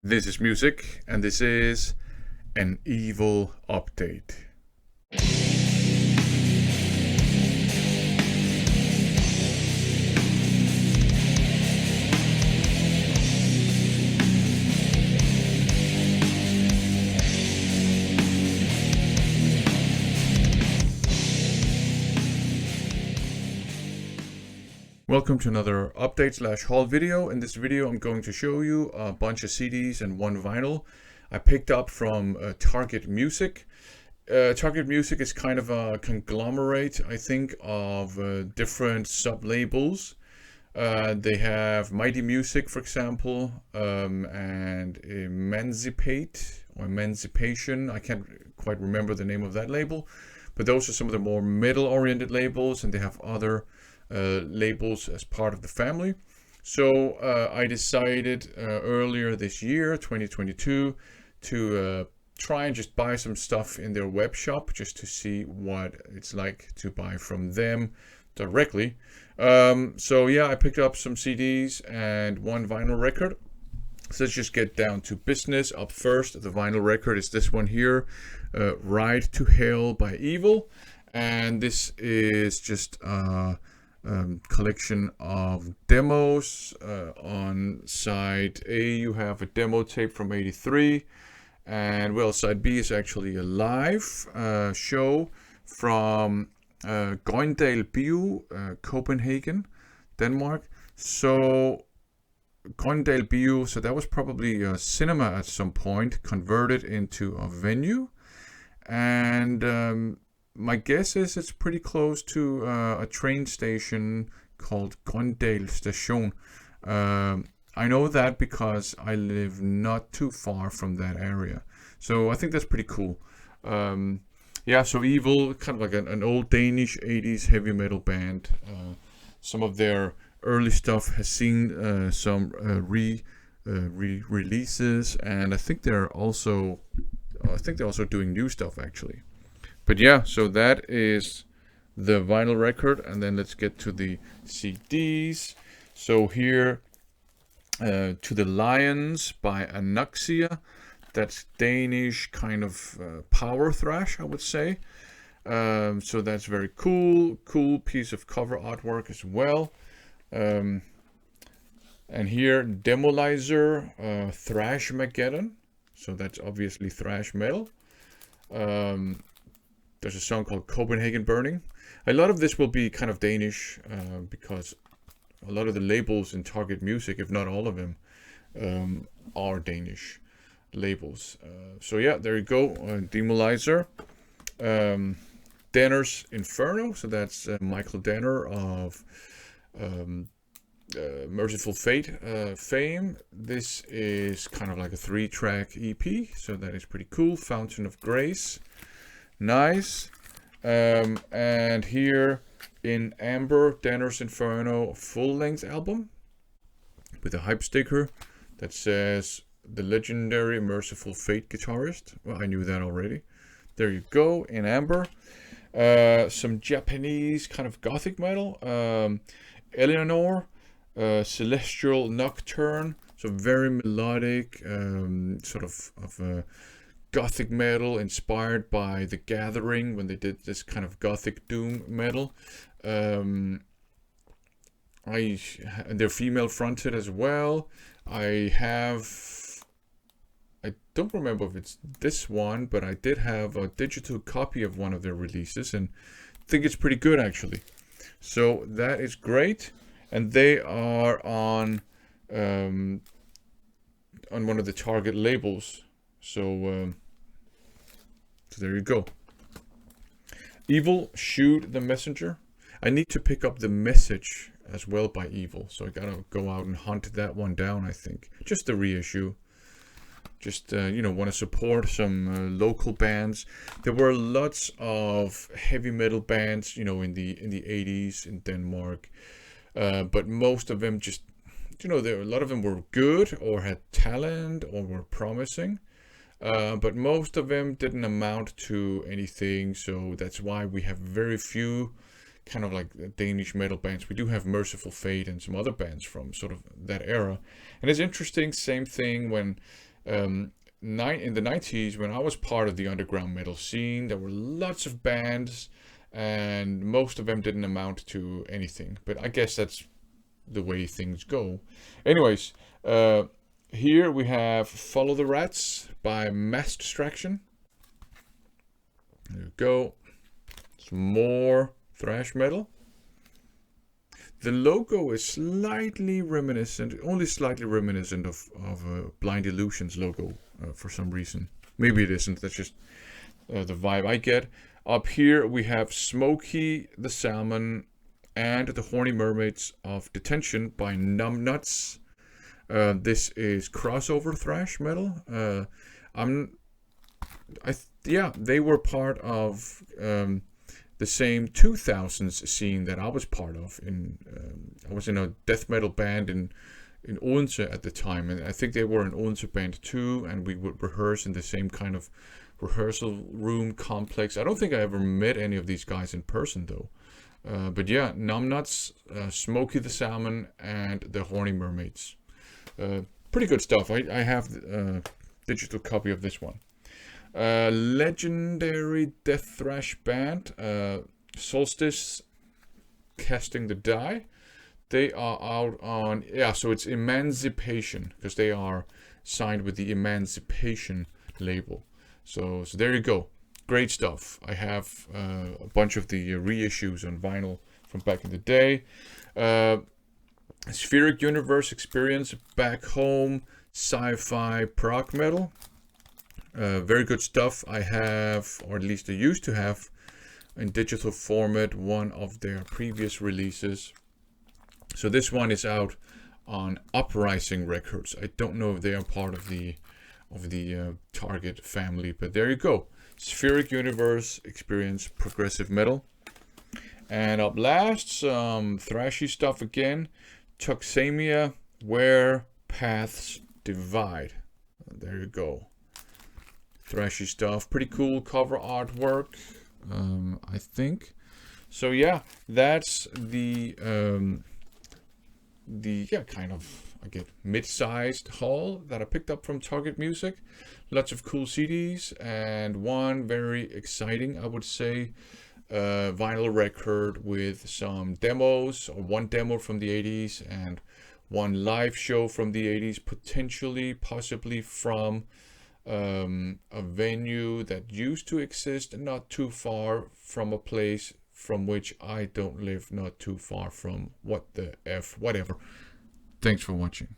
This is music, and this is an evil update. Welcome to another update/haul video. In this video, I'm going to show you a bunch of CDs and one vinyl I picked up from Target Music. Target Music is kind of a conglomerate, I think, of different sub-labels. They have Mighty Music, for example, and Emancipate or Emancipation. I can't quite remember the name of that label, but those are some of the more metal-oriented labels, and they have other labels as part of the family. So I decided earlier this year, 2022, to try and just buy some stuff in their web shop just to see what it's like to buy from them directly. So yeah, I picked up some CDs and one vinyl record. So let's just get down to business. Up first, the vinyl record is this one here, Ride to Hell by Evil. And this is just collection of demos. On side A you have a demo tape from '83, and well, side B is actually a live show from Grøndal Bio, Copenhagen, Denmark. So Grøndal Bio, so that was probably a cinema at some point converted into a venue, and my guess is it's pretty close to a train station called Grøndal Station. I know that because I live not too far from that area. So I think that's pretty cool. Yeah, so Evil, kind of like an old Danish 80s heavy metal band. Some of their early stuff has seen some releases, and I think they're also doing new stuff actually. But yeah, so that is the vinyl record, and then let's get to the CDs. So here, To the Lions by Anaxia. That's Danish kind of power thrash, I would say. So that's very cool. Cool piece of cover artwork as well. And here, Demolizer, Thrash Mageddon. So that's obviously thrash metal. There's a song called Copenhagen Burning. A lot of this will be kind of Danish because a lot of the labels in Target Music, if not all of them, are Danish labels. So yeah, there you go. Demolizer. Danner's Inferno. So that's Michael Danner of Merciful Fate fame. This is kind of like a 3-track EP. So that is pretty cool. Fountain of Grace. Nice. And here in Amber, Danner's Inferno full-length album with a hype sticker that says the legendary Merciful Fate guitarist. Well, I knew that already. There you go, in Amber. Some Japanese kind of gothic metal. Eleanor, Celestial Nocturne. So very melodic, sort of gothic metal inspired by The Gathering when they did this kind of gothic doom metal. And they're female fronted as well. I don't remember if it's this one, but I did have a digital copy of one of their releases and think it's pretty good actually. So that is great, and they are on one of the Target labels. So there you go. Evil, Shoot the Messenger. I need to pick up The Message as well by Evil, so I gotta go out and hunt that one down, I think. Just the reissue. Just, want to support some local bands. There were lots of heavy metal bands, in the 80s in Denmark. But most of them just, a lot of them were good or had talent or were promising. But most of them didn't amount to anything, so that's why we have very few kind of like Danish metal bands. We do have Merciful Fate and some other bands from sort of that era. And it's interesting, same thing when In the 90s, when I was part of the underground metal scene, there were lots of bands, and most of them didn't amount to anything. But I guess that's the way things go. Anyways, here we have Follow the Rats by Mass Distraction. There we go. Some more thrash metal. The logo is slightly reminiscent, only slightly reminiscent of Blind Illusion's logo for some reason. Maybe it isn't, that's just the vibe I get. Up here we have Smokey the Salmon and the Horny Mermaids of Detention by Numbnuts. This is crossover thrash metal. They were part of the same 2000s scene that I was part of. I was in a death metal band in Odense at the time, and I think they were an Odense band too, and we would rehearse in the same kind of rehearsal room complex. I don't think I ever met any of these guys in person though. But yeah, Numbnuts, Smokey the Salmon, and the Horny Mermaids. Pretty good stuff. I have a digital copy of this one. Legendary death thrash band, Solstice Casting the Die. They are out on, so it's Emancipation, because they are signed with the Emancipation label. So there you go. Great stuff. I have a bunch of the reissues on vinyl from back in the day. Spheric Universe Experience, Back Home, sci-fi prog metal. Very good stuff. I have, or at least I used to have, in digital format, one of their previous releases. So this one is out on Uprising Records. I don't know if they are part of the Target family, but there you go. Spheric Universe Experience Progressive Metal. And up last, some thrashy stuff again. Toxemia, Where Paths Divide. There you go. Thrashy stuff. Pretty cool cover artwork, I think. So yeah, that's the kind of, I get mid-sized haul that I picked up from Target Music. Lots of cool CDs, and one very exciting, I would say, vinyl record with some demos, or one demo from the 80s and one live show from the 80s, possibly from a venue that used to exist not too far from a place from which I don't live, not too far from. What the F, whatever. Thanks for watching.